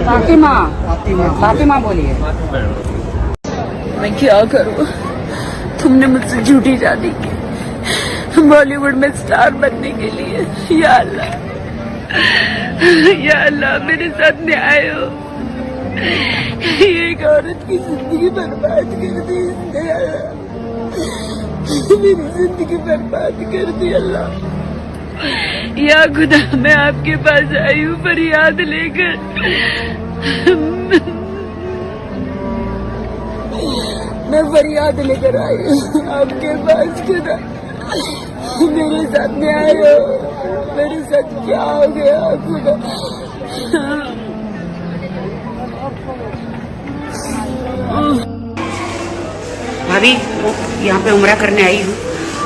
फातिमा फातिमा बोलिए। मैं क्या करूं? तुमने मुझसे झूठी शादी की बॉलीवुड में स्टार बनने के लिए। या अल्लाह मेरे साथ न्याय हो। ये एक औरत की जिंदगी बर्बाद कर दी इसने। मेरी जिंदगी बर्बाद कर दी अल्लाह। या खुदा मैं आपके पास आई हूँ फरियाद लेकर। मैं फरियाद लेकर आई हूँ आपके पास। खुदा मेरे साथ न्याय हो। मेरे साथ क्या हो गया खुदा? भाभी वो यहाँ पे उम्रा करने आई हूँ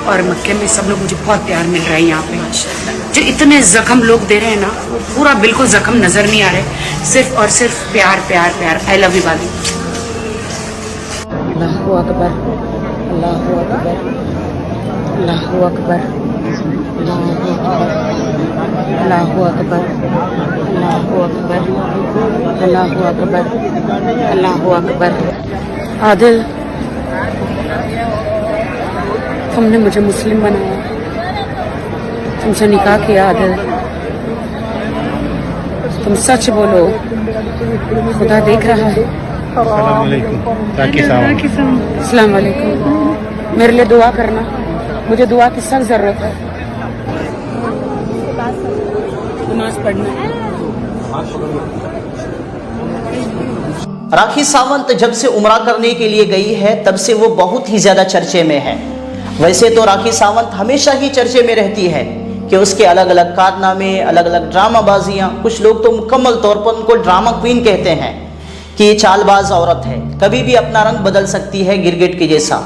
और मक्के में सब लोग मुझे बहुत प्यार मिल रहा है। यहाँ पे जो इतने जख्म लोग दे रहे हैं ना, वो पूरा बिल्कुल जख्म नजर नहीं आ रहे, सिर्फ और सिर्फ प्यार प्यार प्यार। आई लव यू भाभी। अल्लाहु अकबर, अल्लाहु अकबर, अल्लाहु अकबर, अल्लाहु अकबर, अल्लाहु अकबर, अल्लाहु अकबर, अल्लाहु अकबर। आदिल, तुमने मुझे मुस्लिम बनाया, तुमसे निकाह किया आदिल। तुम सच बोलो, खुदा देख रहा है। अस्सलाम वालेकुम। मेरे लिए दुआ करना, मुझे दुआ की सख्त जरूरत है। नमाज पढ़ना। राखी सावंत जब से उम्रा करने के लिए गई है तब से वो बहुत ही ज़्यादा चर्चे में है। वैसे तो राखी सावंत हमेशा ही चर्चे में रहती है कि उसके अलग अलग कारनामे, अलग अलग ड्रामाबाजियाँ। कुछ लोग तो मुकम्मल तौर पर उनको ड्रामा क्वीन कहते हैं कि ये चालबाज औरत है, कभी भी अपना रंग बदल सकती है, गिरगिट के जैसा,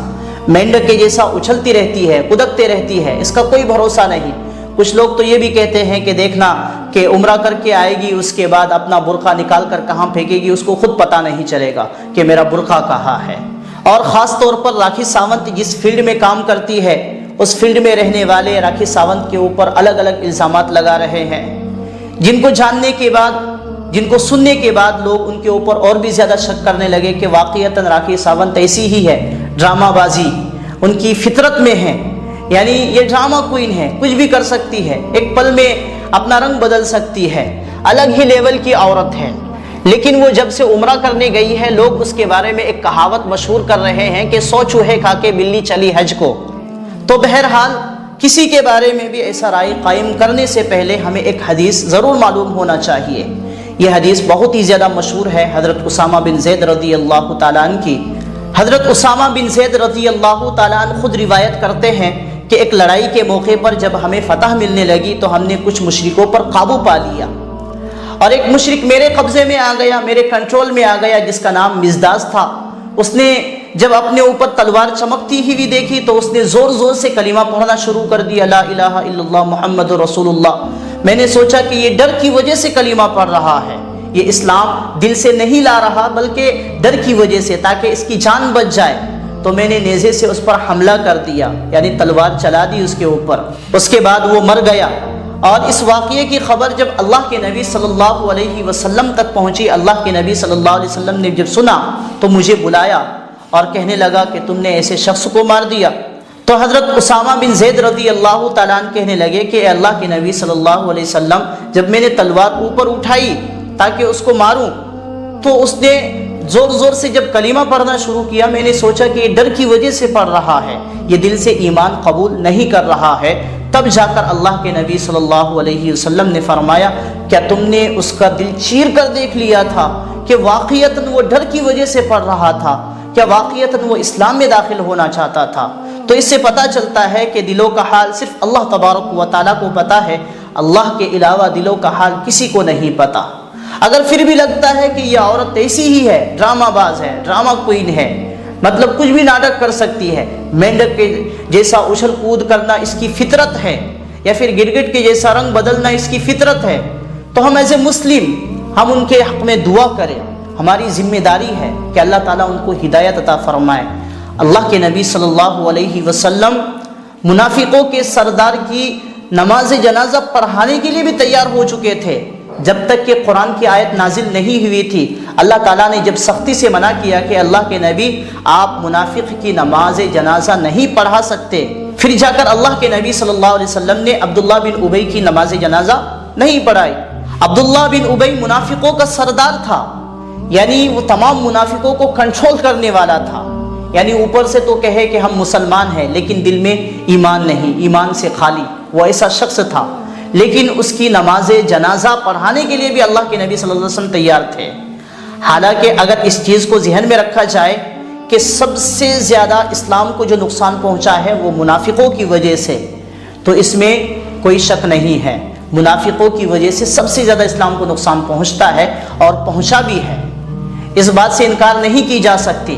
मेंढक के जैसा उछलती रहती है, कूदती रहती है, इसका कोई भरोसा नहीं। कुछ लोग तो ये भी कहते हैं कि देखना कि उम्रा करके आएगी, उसके बाद अपना बुरखा निकाल कर कहाँ फेंकेगी, उसको खुद पता नहीं चलेगा कि मेरा बुरखा कहाँ है। और ख़ास तौर पर राखी सावंत जिस फील्ड में काम करती है, उस फील्ड में रहने वाले राखी सावंत के ऊपर अलग अलग इल्ज़ामात लगा रहे हैं, जिनको जानने के बाद, जिनको सुनने के बाद लोग उनके ऊपर और भी ज़्यादा शक करने लगे कि वाक़ईतन राखी सावंत ऐसी ही है, ड्रामाबाजी उनकी फितरत में है, यानी ये ड्रामा क्वीन है, कुछ भी कर सकती है, एक पल में अपना रंग बदल सकती है, अलग ही लेवल की औरत है। लेकिन वो जब से उम्रा करने गई है, लोग उसके बारे में एक कहावत मशहूर कर रहे हैं कि 100 चूहे खा के बिल्ली चली हज को। तो बहरहाल किसी के बारे में भी ऐसा राय कायम करने से पहले हमें एक हदीस ज़रूर मालूम होना चाहिए। यह हदीस बहुत ही ज़्यादा मशहूर है, हज़रत उसामा बिन ज़ैद रज़ी अल्लाह तआला अन्हु की। हज़रत उसामा बिन ज़ैद रज़ी अल्लाह तआला अन्हु खुद रिवायत करते हैं कि एक लड़ाई के मौके पर जब हमें फतह मिलने लगी तो हमने कुछ मुशरिकों पर काबू पा लिया, और एक मुशरिक मेरे कब्जे में आ गया, मेरे कंट्रोल में आ गया, जिसका नाम मिज़दास था। उसने जब अपने ऊपर तलवार चमकती हुई देखी तो उसने ज़ोर ज़ोर से कलीमा पढ़ना शुरू कर दिया, ला इलाहा इल्लल्लाह मुहम्मदुर रसूलुल्लाह। मैंने सोचा कि ये डर की वजह से कलीमा पढ़ रहा है, ये इस्लाम दिल से नहीं ला रहा बल्कि डर की वजह से, ताकि इसकी जान बच जाए। तो मैंने नेज़े से उस पर हमला कर दिया, यानी तलवार चला दी उसके ऊपर। उसके बाद वो मर गया। और इस वाक़ये की खबर जब अल्लाह के नबी सल्लल्लाहु अलैहि वसल्लम तक पहुँची, अल्लाह के नबी सल्लल्लाहु अलैहि वसल्लम ने जब सुना तो मुझे बुलाया और कहने लगा कि तुमने ऐसे शख्स को मार दिया। तो हज़रत उसामा बिन ज़ैद रज़ी अल्लाह तआला अन्हु कहने लगे कि अल्लाह के नबी सल्लल्लाहु अलैहि वसल्लम, जब मैंने तलवार ऊपर उठाई ताकि उसको मारूं, तो उसने ज़ोर ज़ोर से जब कलीमा पढ़ना शुरू किया, मैंने सोचा कि ये डर की वजह से पढ़ रहा है, ये दिल से ईमान कबूल नहीं कर रहा है। तब जाकर अल्लाह के नबी सल्लल्लाहु अलैहि वसल्लम ने फरमाया, क्या तुमने उसका दिल चीर कर देख लिया था कि वाक़ईतन वो डर की वजह से पढ़ रहा था, क्या वाक़ईतन वो इस्लाम में दाखिल होना चाहता था? तो इससे पता चलता है कि दिलों का हाल सिर्फ अल्लाह तबारक व तआला को पता है, अल्लाह के अलावा दिलों का हाल किसी को नहीं पता। अगर फिर भी लगता है कि यह औरत ऐसी ही है, ड्रामाबाज है, ड्रामा क्वीन है, मतलब कुछ भी नाटक कर सकती है, मेंढक के जैसा उछल कूद करना इसकी फितरत है, या फिर गिरगिट के जैसा रंग बदलना इसकी फितरत है, तो हम एज ए मुस्लिम हम उनके हक़ में दुआ करें। हमारी जिम्मेदारी है कि अल्लाह ताला उनको हिदायत अता फरमाए। अल्लाह के नबी सल्लल्लाहु अलैहि वसल्लम मुनाफिकों के सरदार की नमाज जनाजा पढ़ाने के लिए भी तैयार हो चुके थे, جب تک کہ قرآن کی آیت نازل نہیں ہوئی تھی، اللہ تعالیٰ نے جب سختی سے منع کیا کہ اللہ کے نبی آپ منافق کی نماز جنازہ نہیں پڑھا سکتے، پھر جا کر اللہ کے نبی صلی اللہ علیہ وسلم نے عبداللہ بن ابی کی نماز جنازہ نہیں پڑھائی۔ عبداللہ بن ابی منافقوں کا سردار تھا، یعنی وہ تمام منافقوں کو کنٹرول کرنے والا تھا، یعنی اوپر سے تو کہے کہ ہم مسلمان ہیں لیکن دل میں ایمان نہیں، ایمان سے خالی، وہ ایسا شخص تھا۔ لیکن اس کی نماز جنازہ پڑھانے کے لیے بھی اللہ کے نبی صلی اللہ علیہ وسلم تیار تھے۔ حالانکہ اگر اس چیز کو ذہن میں رکھا جائے کہ سب سے زیادہ اسلام کو جو نقصان پہنچا ہے وہ منافقوں کی وجہ سے، تو اس میں کوئی شک نہیں ہے، منافقوں کی وجہ سے سب سے زیادہ اسلام کو نقصان پہنچتا ہے اور پہنچا بھی ہے، اس بات سے انکار نہیں کی جا سکتی۔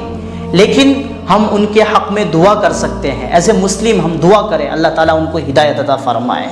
لیکن ہم ان کے حق میں دعا کر سکتے ہیں، ایز اے مسلم ہم دعا کریں اللہ تعالیٰ ان کو ہدایت عطا فرمائے۔